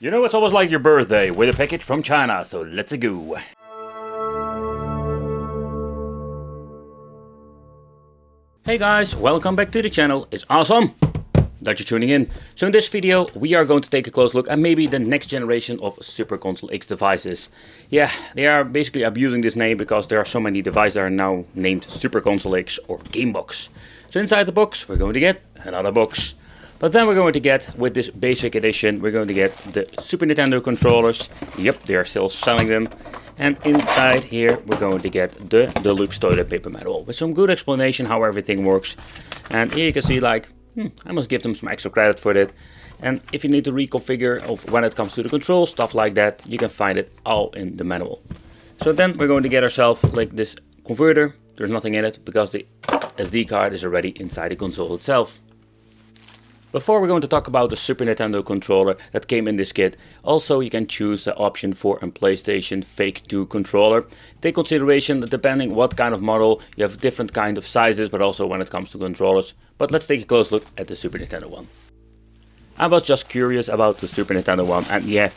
You know, it's almost like your birthday with a package from China, so let's go. Hey guys, welcome back to the channel. It's awesome that you're tuning in. So in this video we are going to take a close look at maybe the next generation of Super Console X devices. Yeah, they are basically abusing this name because there are so many devices that are now named Super Console X or Gamebox. So inside the box we're going to get another box. But then we're going to get, with this basic edition, we're going to get the Super Nintendo controllers. Yep, they are still selling them. And inside here we're going to get the deluxe toilet paper manual with some good explanation how everything works. And here you can see, like, I must give them some extra credit for that. And if you need to reconfigure of when it comes to the controls, stuff like that, you can find it all in the manual. So then we're going to get ourselves like this converter. There's nothing in it because the SD card is already inside the console itself. Before we're going to talk about the Super Nintendo controller that came in this kit, also you can choose the option for a PlayStation Fake 2 controller. Take consideration that depending what kind of model, you have different kind of sizes, but also when it comes to controllers. But let's take a close look at the Super Nintendo one. I was just curious about the Super Nintendo one, and yeah,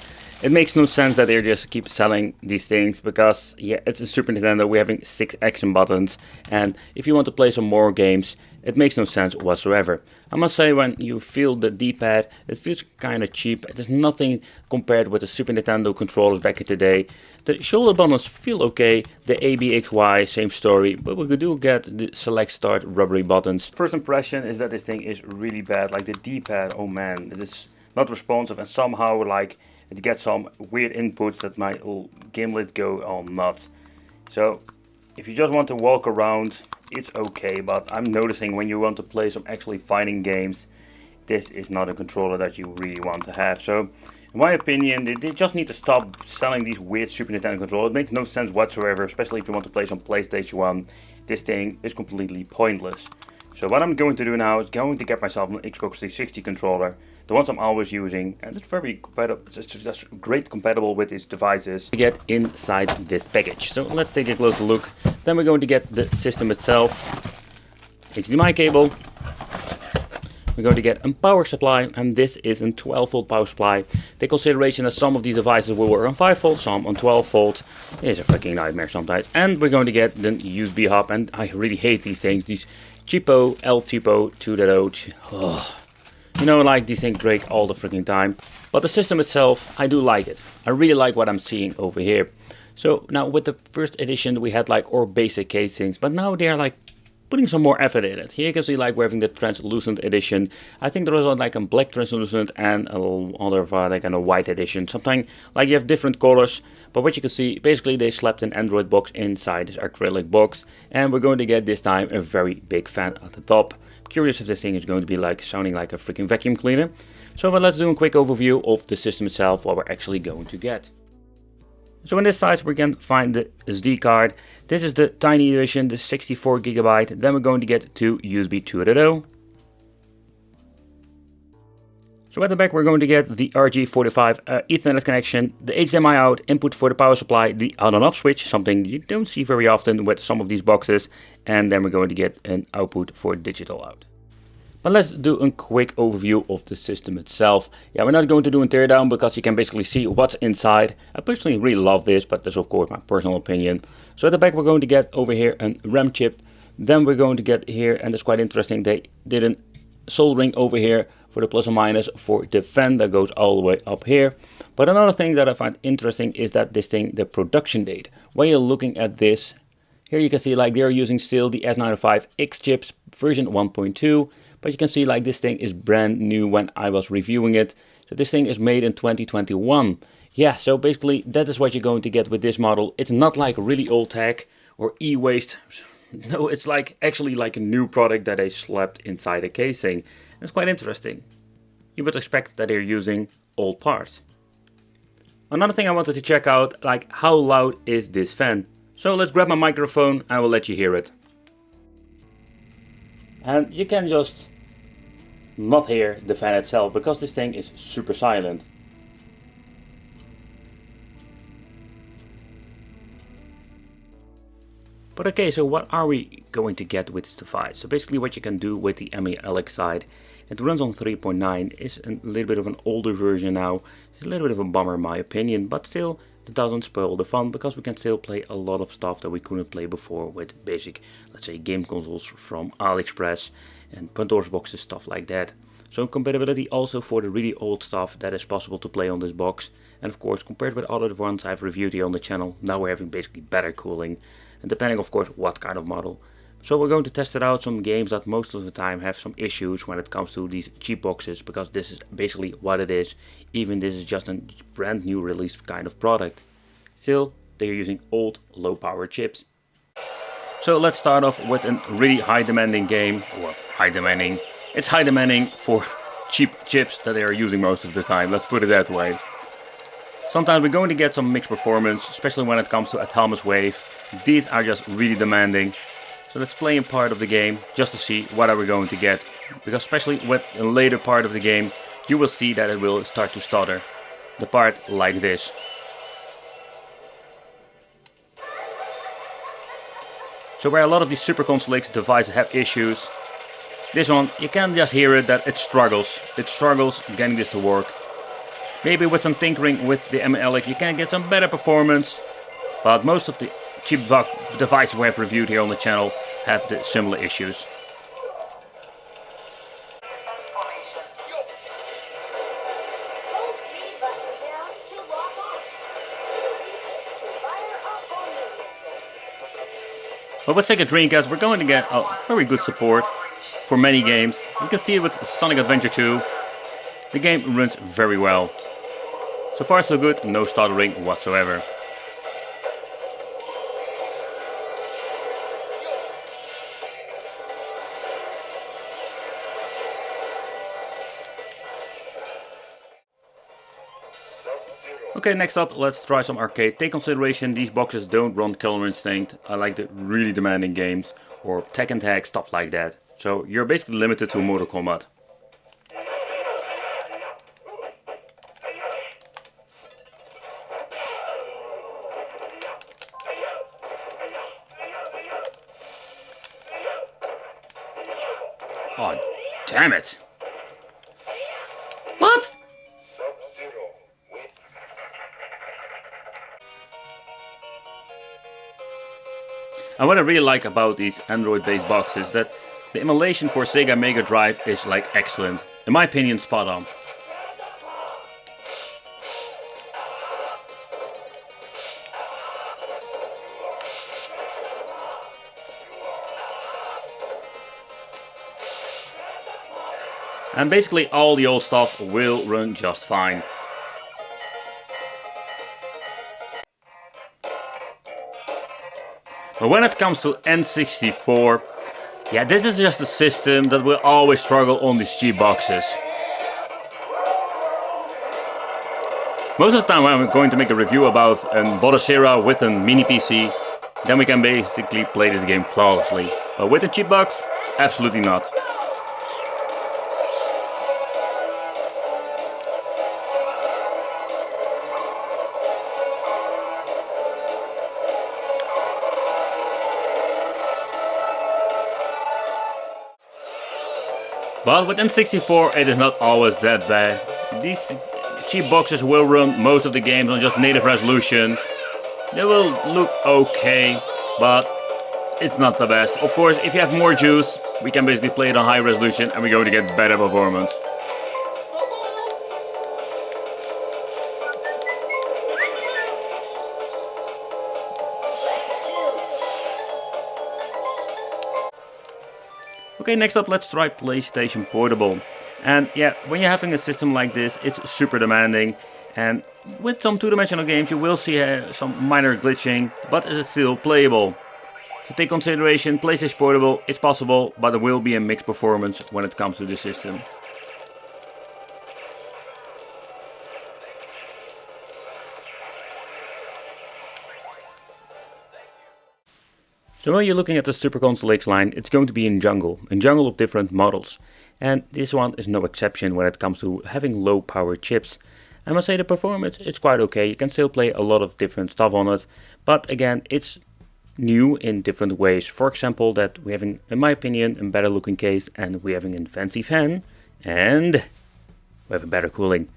it makes no sense that they just keep selling these things because, yeah, it's a Super Nintendo, we're having 6 action buttons, and if you want to play some more games, it makes no sense whatsoever. I must say, when you feel the D-pad, it feels kind of cheap. There's nothing compared with the Super Nintendo controllers back in the day. The shoulder buttons feel okay, the ABXY, same story, but we do get the select start rubbery buttons. First impression is that this thing is really bad, like the D-pad, oh man, it is not responsive, and somehow like it gets some weird inputs that my little gimlet go all nuts. So if you just want to walk around, it's okay, but I'm noticing when you want to play some actually fighting games, this is not a controller that you really want to have. So in my opinion, they just need to stop selling these weird Super Nintendo controllers. It makes no sense whatsoever, especially if you want to play some PlayStation 1. This thing is completely pointless. So what I'm going to do now is going to get myself an Xbox 360 controller, the ones I'm always using, and it's very compatible. It's just great compatible with these devices to get inside this package. So let's take a closer look. Then we're going to get the system itself, HDMI cable. We're going to get a power supply, and this is a 12 volt power supply. Take consideration that some of these devices will work on 5 volt, some on 12 volt. It's a freaking nightmare sometimes. And we're going to get the USB hub, and I really hate these things. These cheapo El Tipo 2.0. Oh. You know, like these things break all the freaking time. But the system itself, I do like it. I really like what I'm seeing over here. So now with the first edition we had like our basic casings, but now they're like putting some more effort in it. Here you can see like we're having the translucent edition. I think there was like a black translucent and another like a white edition. Something like you have different colors. But what you can see, basically they slapped an Android box inside this acrylic box. And we're going to get this time a very big fan at the top. Curious if this thing is going to be like sounding like a freaking vacuum cleaner. So but let's do a quick overview of the system itself, what we're actually going to get. So in this side we can find the SD card. This is the tiny edition, the 64 gigabyte. Then we're going to get 2 USB 2.0. So at the back we're going to get the RJ45 Ethernet connection, the HDMI out, input for the power supply, the on and off switch, something you don't see very often with some of these boxes, and then we're going to get an output for digital out. But let's do a quick overview of the system itself. Yeah, we're not going to do a teardown because you can basically see what's inside. I personally really love this, but that's of course my personal opinion. So at the back we're going to get over here a RAM chip. Then we're going to get here, and it's quite interesting, they did a soldering over here for the plus and minus for the fan that goes all the way up here. But another thing that I find interesting is that this thing, the production date. When you're looking at this, here you can see like they're using still the S95X chips version 1.2. But you can see like this thing is brand new when I was reviewing it. So this thing is made in 2021. Yeah, so basically that is what you're going to get with this model. It's not like really old tech or e-waste. No, it's like actually like a new product that they slapped inside a casing. It's quite interesting. You would expect that they're using old parts. Another thing I wanted to check out, like how loud is this fan? So let's grab my microphone and I will let you hear it. And you can just not hear the fan itself because this thing is super silent. But okay, so what are we going to get with this device? So basically what you can do with the ME-LX side, it runs on 3.9, is a little bit of an older version now. It's a little bit of a bummer in my opinion, but still it doesn't spoil the fun because we can still play a lot of stuff that we couldn't play before with basic, let's say, game consoles from AliExpress and Pandora's boxes, stuff like that. So compatibility also for the really old stuff that is possible to play on this box. And of course, compared with other ones I've reviewed here on the channel, now we're having basically better cooling. And depending of course what kind of model. So we're going to test it out some games that most of the time have some issues when it comes to these cheap boxes, because this is basically what it is. Even this is just a brand new released kind of product. Still, they're using old low power chips. So let's start off with a really high demanding game. Well, high demanding. It's high demanding for cheap chips that they are using most of the time, let's put it that way. Sometimes we're going to get some mixed performance, especially when it comes to Handhelds Wave. These are just really demanding. So let's play a part of the game just to see what are we going to get. Because especially with a later part of the game, you will see that it will start to stutter. The part like this. So where a lot of these Super Console X devices have issues, this one, you can just hear it that it struggles. It struggles getting this to work. Maybe with some tinkering with the MLX you can get some better performance. But most of the cheap devices we have reviewed here on the channel have the similar issues. But with Sega Dreamcast we're going to get a very good support for many games. You can see it with Sonic Adventure 2. The game runs very well. So far so good, no stuttering whatsoever. Okay, next up, let's try some arcade. Take consideration, these boxes don't run Killer Instinct. I like the really demanding games, or Tekken Tag, stuff like that. So you're basically limited to Mortal Kombat. Oh, damn it! What? And what I really like about these Android-based boxes is that the emulation for Sega Mega Drive is like excellent. In my opinion, spot on. And basically all the old stuff will run just fine. But when it comes to N64, yeah, this is just a system that will always struggle on these cheap boxes. Most of the time when I'm going to make a review about a Bodacera with a mini PC, then we can basically play this game flawlessly. But with a cheap box, absolutely not. But with N64 it is not always that bad. These cheap boxes will run most of the games on just native resolution. They will look okay, but it's not the best. Of course, if you have more juice, we can basically play it on high resolution and we're going to get better performance. Okay, next up let's try PlayStation Portable. And yeah, when you're having a system like this, it's super demanding. And with some two-dimensional games you will see some minor glitching, but it's still playable. So take consideration, PlayStation Portable, it's possible, but there will be a mixed performance when it comes to the system. So when you're looking at the Super Console X line, it's going to be in jungle of different models. And this one is no exception when it comes to having low power chips. I must say the performance, it's quite okay. You can still play a lot of different stuff on it. But again, it's new in different ways. For example, that we're having, in my opinion, a better looking case, and we're having a fancy fan, and we have a better cooling.